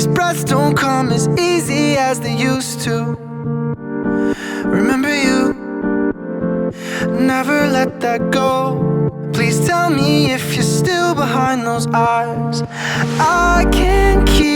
These breaths don't come as easy as they used to. Remember you, never let that go. Please tell me if you're still behind those eyes. I can't keep